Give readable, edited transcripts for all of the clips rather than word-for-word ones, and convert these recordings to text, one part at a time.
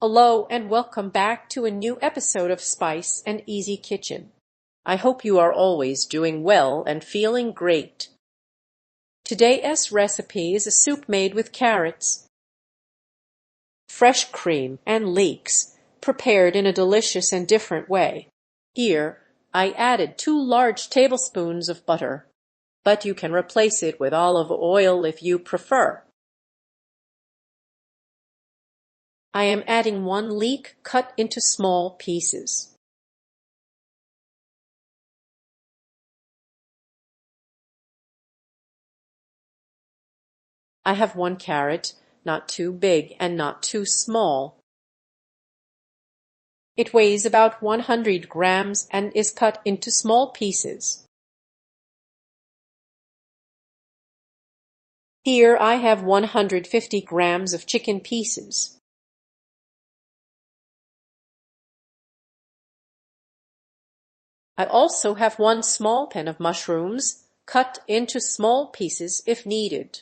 Hello and welcome back to a new episode of Spice and Easy Kitchen. I hope you are always doing well and feeling great. Today's recipe is a soup made with carrots, fresh cream, and leeks, prepared in a delicious and different way. Here, I added 2 large tablespoons of butter, but you can replace it with olive oil if you prefer. I am adding 1 leek cut into small pieces. I have 1 carrot, not too big and not too small. It weighs about 100 grams and is cut into small pieces. Here I have 150 grams of chicken pieces. I also have 1 small pen of mushrooms, cut into small pieces if needed.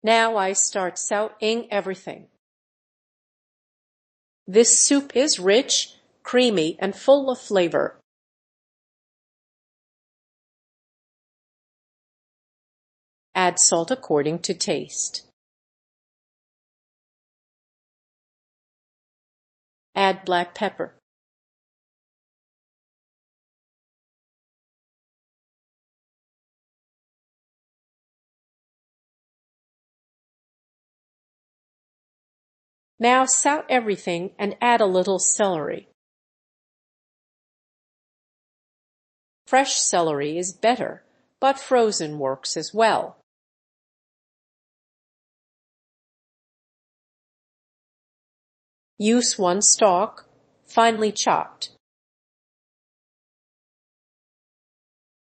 Now I start sautéing everything. This soup is rich, creamy, and full of flavor. Add salt according to taste. Add black pepper. Now saute everything and add a little celery. Fresh celery is better, but frozen works as well. Use 1 stalk, finely chopped.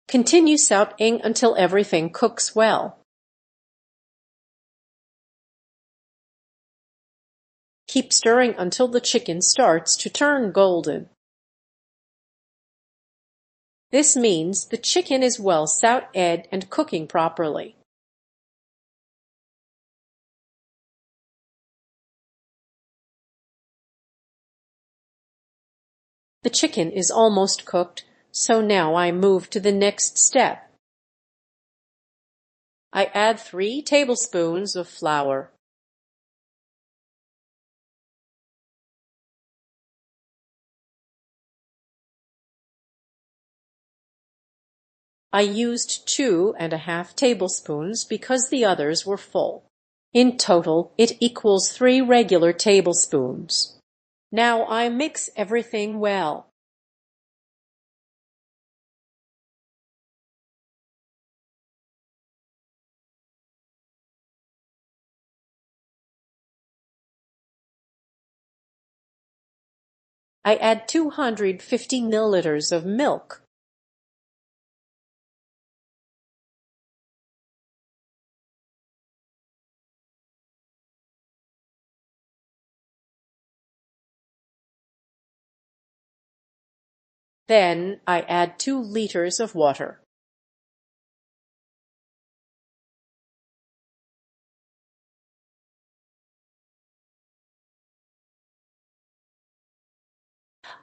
Continue sautéing until everything cooks well. Keep stirring until the chicken starts to turn golden. This means the chicken is well sautéed and cooking properly. The chicken is almost cooked, so now I move to the next step. I add 3 tablespoons of flour. I used 2½ tablespoons because the others were full. In total, it equals 3 regular tablespoons. Now I mix everything well. I add 250 milliliters of milk. Then I add 2 liters of water.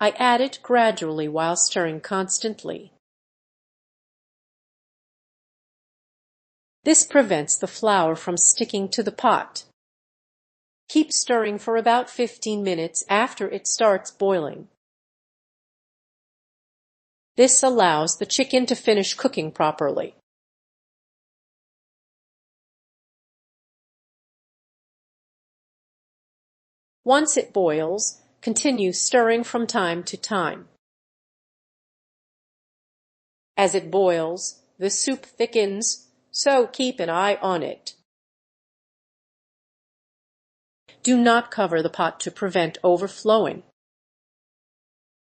I add it gradually while stirring constantly. This prevents the flour from sticking to the pot. Keep stirring for about 15 minutes after it starts boiling. This allows the chicken to finish cooking properly. Once it boils, continue stirring from time to time. As it boils, the soup thickens, so keep an eye on it. Do not cover the pot to prevent overflowing.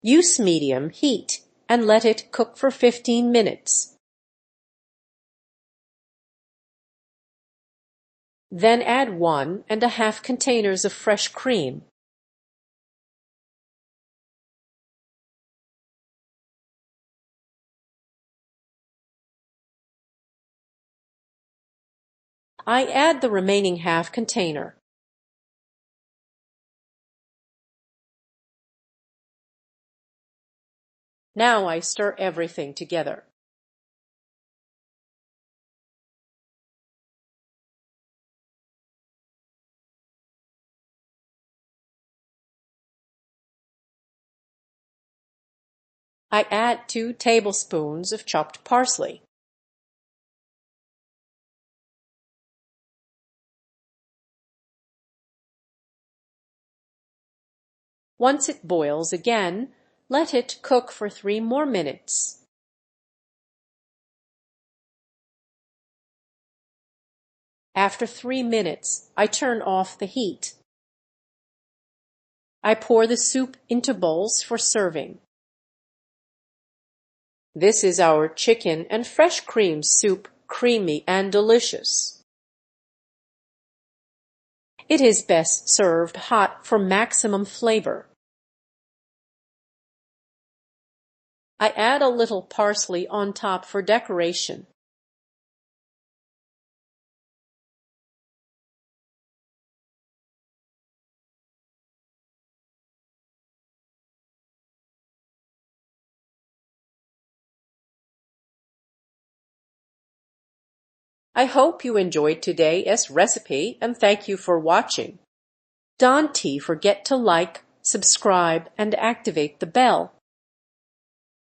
Use medium heat and let it cook for 15 minutes. Then add 1½ containers of fresh cream. I add the remaining half container. Now I stir everything together. I add 2 tablespoons of chopped parsley. Once it boils again, let it cook for 3 more minutes. After 3 minutes, I turn off the heat. I pour the soup into bowls for serving. This is our chicken and fresh cream soup, creamy and delicious. It is best served hot for maximum flavor. I add a little parsley on top for decoration. I hope you enjoyed today's recipe and thank you for watching. Don't forget to like, subscribe, and activate the bell.